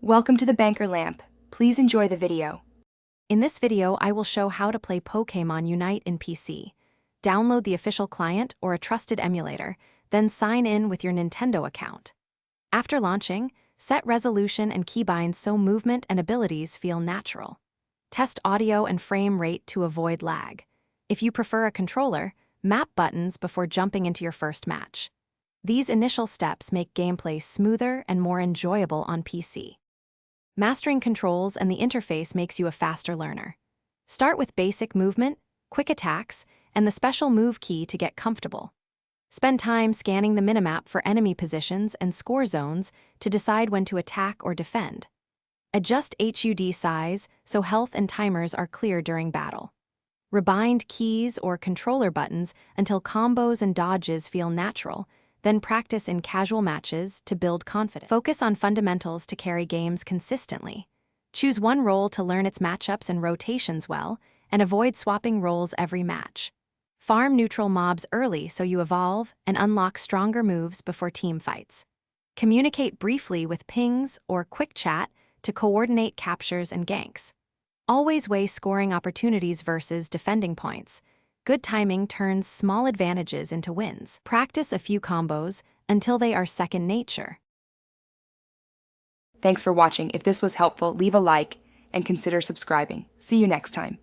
Welcome to the Banker Lamp. Please enjoy the video. In this video, I will show how to play Pokémon Unite in PC. Download the official client or a trusted emulator, then sign in with your Nintendo account. After launching, set resolution and keybinds so movement and abilities feel natural. Test audio and frame rate to avoid lag. If you prefer a controller, map buttons before jumping into your first match. These initial steps make gameplay smoother and more enjoyable on PC. Mastering controls and the interface makes you a faster learner. Start with basic movement, quick attacks, and the special move key to get comfortable. Spend time scanning the minimap for enemy positions and score zones to decide when to attack or defend. Adjust HUD size so health and timers are clear during battle. Rebind keys or controller buttons until combos and dodges feel natural, then practice in casual matches to build confidence. Focus on fundamentals to carry games consistently. Choose one role to learn its matchups and rotations well, and avoid swapping roles every match. Farm neutral mobs early so you evolve and unlock stronger moves before team fights. Communicate briefly with pings or quick chat to coordinate captures and ganks. Always weigh scoring opportunities versus defending points. Good timing turns small advantages into wins. Practice a few combos until they are second nature. Thanks for watching. If this was helpful, leave a like and consider subscribing. See you next time.